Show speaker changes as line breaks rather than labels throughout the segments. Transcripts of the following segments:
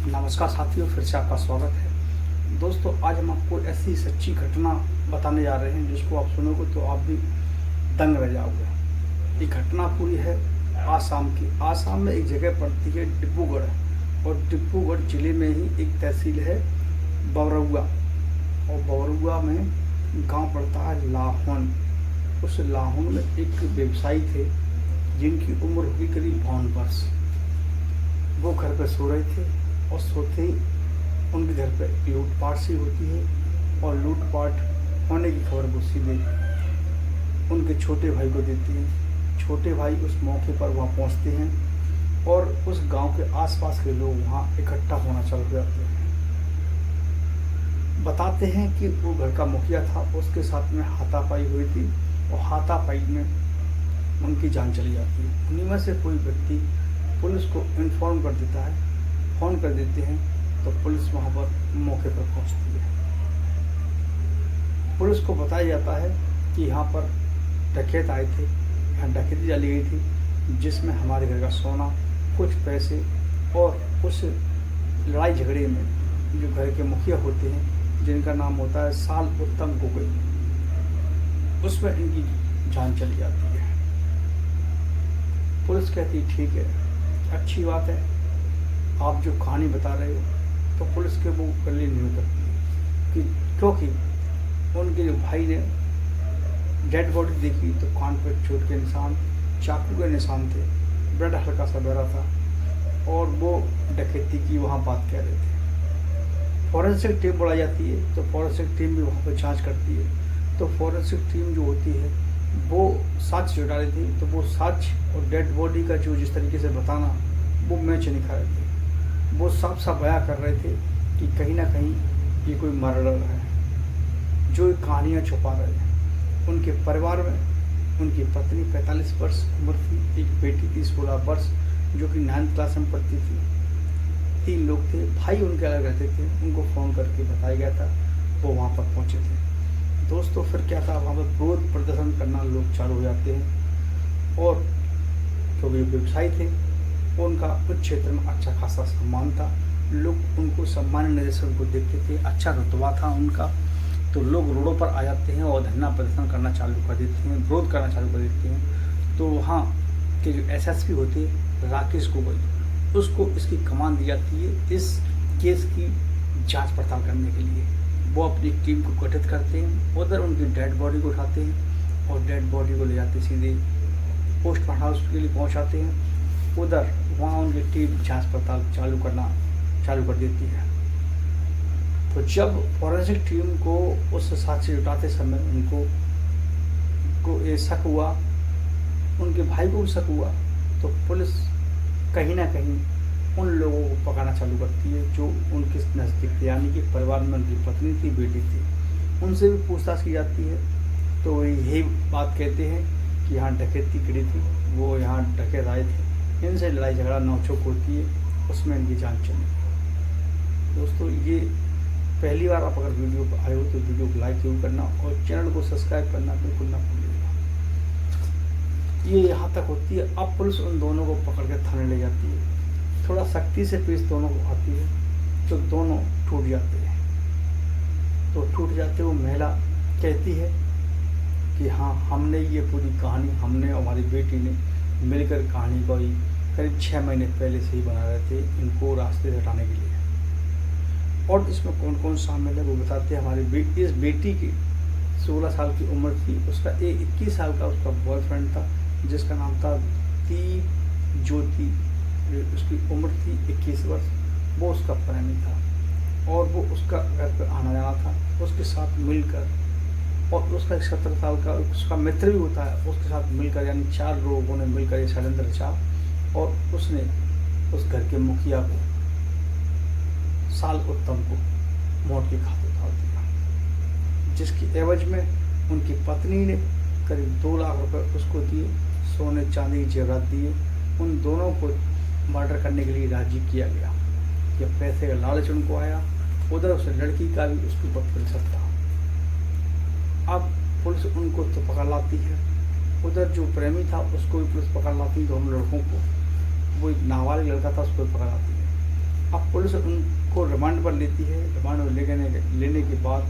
नमस्कार साथियों, फिर से आपका स्वागत है। दोस्तों, आज हम आपको ऐसी सच्ची घटना बताने जा रहे हैं जिसको आप सुनोगे तो आप भी दंग रह जाओगे। ये घटना पूरी है आसाम की। आसाम में एक जगह पड़ती है डिब्रूगढ़, और डिब्रूगढ़ जिले में ही एक तहसील है बवरुआ, और बवरुआ में गांव पड़ता है लाहौन। उस लाहौन में एक व्यवसायी थे जिनकी उम्र होगी करीब 52 वर्ष। वो घर पे सो रहे थे और सोते ही उनके घर पे लूटपाट सी होती है, और लूटपाट होने की खबर वो सीधे उनके छोटे भाई को देती हैं। छोटे भाई उस मौके पर वहाँ पहुँचते हैं और उस गांव के आसपास के लोग वहाँ इकट्ठा होना चालू हो जाते हैं। बताते हैं कि वो घर का मुखिया था, उसके साथ में हाथापाई हुई थी और हाथापाई में उनकी जान चली जाती है। उन्हीं में से कोई व्यक्ति पुलिस को इन्फॉर्म कर देता है, फ़ोन कर देते हैं, तो पुलिस वहाँ पर मौके पर पहुँचती है। पुलिस को बताया जाता है कि यहाँ पर डकैत आए थे, यहाँ डकैती डाली गई थी जिसमें हमारे घर का सोना, कुछ पैसे और उस लड़ाई झगड़े में जो घर के मुखिया होते हैं जिनका नाम होता है साल उत्तम गोगोई, उसमें इनकी जान चली जाती है। पुलिस कहती ठीक है, अच्छी बात है, आप जो कहानी बता रहे हो। तो पुलिस के वो गले नहीं उतरती कि क्योंकि उनके जो भाई ने डेड बॉडी देखी तो कान पर चोट के निशान, चाकू के निशान थे, ब्लड हल्का सा बह रहा था, और वो डकैती की वहाँ बात कह रहे थे। फॉरेंसिक टीम बुलाई जाती है, तो फॉरेंसिक टीम भी वहाँ पर जांच करती है। तो फॉरेंसिक टीम जो होती है वो साक्ष्य जुटा रही थी, तो वो साक्ष्य और डेड बॉडी का जो जिस तरीके से बताना वो मैच नहीं खा रहे थे। वो साफ साफ बयां कर रहे थे कि कहीं ना कहीं ये कोई मर्डर है, जो कहानियाँ छुपा रहे हैं। उनके परिवार में उनकी पत्नी 45 वर्ष उम्र थी, एक बेटी थी 16 वर्ष जो कि 9th क्लास में पढ़ती थी, 3 लोग थे। भाई उनके अलग रहते थे, उनको फ़ोन करके बताया गया था, वो वहाँ पर पहुँचे थे। दोस्तों, फिर क्या था, वहाँ पर विरोध प्रदर्शन करना लोग चालू हो जाते हैं, और क्योंकि व्यवसायी थे उनका उस क्षेत्र में अच्छा खासा सम्मान था, लोग उनको सम्मान नज़र से उनको देखते थे, अच्छा रुतबा था उनका। तो लोग रोडों पर आ जाते हैं और धरना प्रदर्शन करना चालू कर देते हैं, विरोध करना चालू कर देते हैं। तो वहाँ के जो एसएसपी होते राकेश गोगोई, उसको इसकी कमान दी जाती है इस केस की जांच पड़ताल करने के लिए। वो अपनी टीम को गठित करते हैं, उधर उनकी डेड बॉडी को उठाते हैं और डेड बॉडी को ले जाते सीधे पोस्टमार्टम हाउस के लिए पहुंचाते हैं। उधर वहाँ उनकी टीम जांच पड़ताल चालू कर देती है। तो जब फॉरेंसिक टीम को उस साक्ष्य जुटाते समय उनको ये शक हुआ, उनके भाई को भी शक हुआ, तो पुलिस कहीं ना कहीं उन लोगों को पकड़ना चालू करती है जो उनके नज़दीक थे, यानी कि परिवार में उनकी पत्नी थी, बेटी थी। उनसे भी पूछताछ की जाती है, तो यही बात कहते हैं कि यहाँ डकैती करी थी, वो यहाँ डकैत आए थे, इनसे लड़ाई झगड़ा नोकझोंक होती है, उसमें इनकी जान चली। दोस्तों, ये पहली बार आप अगर वीडियो पर आए हो तो वीडियो को लाइक जरूर करना और चैनल को सब्सक्राइब करना बिल्कुल ना भूलिएगा। ये यहाँ तक होती है। अब पुलिस उन दोनों को पकड़ के थाने ले जाती है, थोड़ा सख्ती से पेश दोनों को आती है, तो दोनों टूट जाते हैं। तो टूट जाते वो महिला कहती है कि हाँ, हमने ये पूरी कहानी, हमने और हमारी बेटी ने मिलकर कहानी को करीब 6 महीने पहले से ही बना रहे थे इनको रास्ते से हटाने के लिए। और इसमें कौन कौन शामिल है वो बताते हैं। हमारी इस बेटी की 16 साल की उम्र थी, उसका 21 साल का उसका बॉयफ्रेंड था जिसका नाम था दीप ज्योति, उसकी उम्र थी 21 वर्ष। वो उसका प्रेमी था और वो उसका घर पर आना जाना था उसके साथ मिलकर, और उसका 17 साल का उसका मित्र भी होता है, उसके साथ मिलकर, यानी 4 लोगों ने मिलकर ये षड्यंत्र रचा, और उसने उस घर के मुखिया को, साल उत्तम को, मौत की घात उतार दिया, जिसकी एवज में उनकी पत्नी ने करीब 2 लाख रुपए उसको दिए, सोने चांदी के जेवरात दिए। उन दोनों को मर्डर करने के लिए राजी किया गया। जब पैसे का लालच उनको आया, उधर उस लड़की का भी उसके ऊपर प्रतिशत था। अब पुलिस उनको तो पकड़ लाती है, उधर जो प्रेमी था उसको भी पुलिस पकड़ लाती है, दोनों लड़कों को, वो एक नाबालिग लड़का था उसको भी पकड़ लाती है। अब पुलिस उनको रिमांड पर लेती है। रिमांड पर लेने के बाद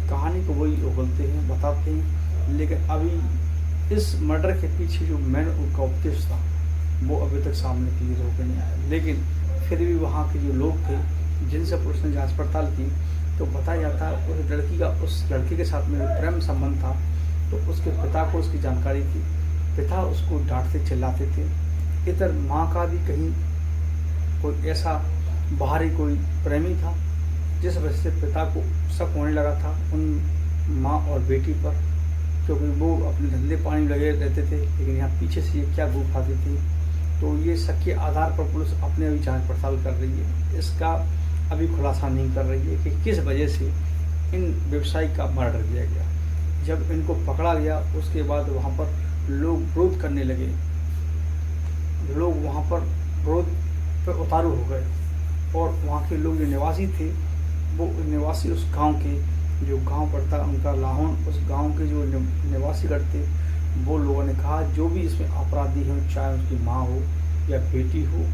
कहानी को वही उगलते हैं, बताते हैं, लेकिन अभी इस मर्डर के पीछे जो मैन उनका उद्देश्य था वो अभी तक सामने की होकर नहीं आया। लेकिन फिर भी वहाँ के जो लोग थे जिनसे पुलिस ने जांच पड़ताल की तो बताया जाता है उस लड़की के साथ में जो प्रेम संबंध था तो उसके पिता को उसकी जानकारी थी। पिता उसको डांटते चिल्लाते थे। इधर माँ का भी कहीं कोई ऐसा बाहरी कोई प्रेमी था जिस वजह से पिता को शक होने लगा था उन माँ और बेटी पर, क्योंकि वो अपने धंधे पानी में लगे रहते थे, लेकिन यहाँ पीछे से ये क्या गुफ आती थी। तो ये शक के आधार पर पुलिस अपने अभी जांच पड़ताल कर रही है। इसका अभी खुलासा नहीं कर रही है कि किस वजह से इन व्यवसायी का मर्डर किया गया। जब इनको पकड़ा गया उसके बाद वहाँ पर लोग विरोध करने लगे, लोग वहाँ पर विरोध पर उतारू हो गए और वहाँ के लोग जो निवासी थे वो निवासी उस गांव के जो गांव पड़ता उनका लाहौन, उस गांव के जो निवासी करते वो लोगों ने कहा जो भी इसमें अपराधी हो, चाहे उसकी माँ हो या बेटी हो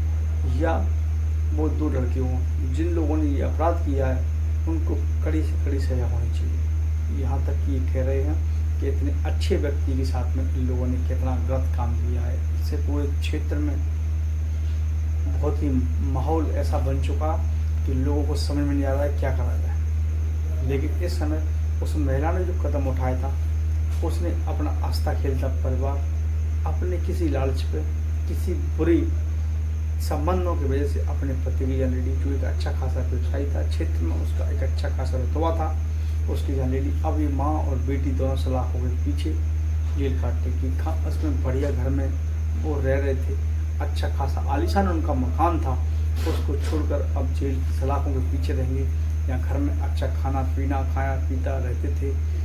या वो दो लड़के हों, जिन लोगों ने ये अपराध किया है उनको कड़ी से कड़ी सजा होनी चाहिए। यहाँ तक कि ये कह रहे हैं कि इतने अच्छे व्यक्ति के साथ में इन लोगों ने कितना गलत काम किया है। इससे पूरे क्षेत्र में बहुत ही माहौल ऐसा बन चुका कि लोगों को समझ में नहीं आ रहा है क्या करा जाए। लेकिन इस समय उस महिला ने जो कदम उठाया था उसने अपना आस्था खेलता परिवार अपने किसी लालच पे, किसी बुरी संबंधों की वजह से अपने पति की जान ले ली, जो एक अच्छा खासा व्यवसायी था, क्षेत्र में उसका एक अच्छा खासा रुतबा था, उसकी जान ले ली। अब ये माँ और बेटी दोनों सलाखों के पीछे जेल काटने की उसमें बढ़िया घर में वो रह रहे थे, अच्छा खासा आलीशान उनका मकान था, उसको छोड़कर अब जेल की सलाखों के पीछे रहेंगे। या घर में अच्छा खाना पीना खाया पीता रहते थे,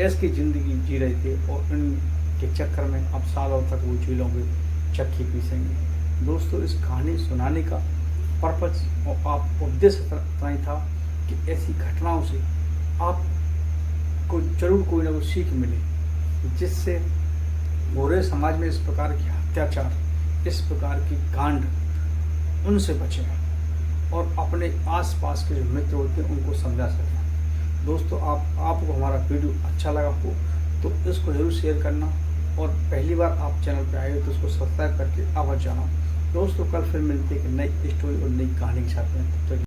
ऐश की ज़िंदगी जी रहे थे और इनके चक्कर में अब सालों तक वो जेलों में चक्की पीसेंगे। दोस्तों, इस कहानी सुनाने का पर्पज और आप उद्देश्य इतना ही था कि ऐसी घटनाओं से आपको जरूर कोई ना कोई सीख मिले, जिससे पूरे समाज में इस प्रकार के अत्याचार, इस प्रकार की कांड उनसे बचें और अपने आसपास के जो मित्र होते हैं उनको समझा सकें। दोस्तों, आपको हमारा वीडियो अच्छा लगा हो तो इसको जरूर शेयर करना और पहली बार आप चैनल पे आए हो तो उसको सब्सक्राइब करके आवाज़ जाना। दोस्तों, कल फिर मिलते हैं एक नई स्टोरी और नई कहानी के साथ में।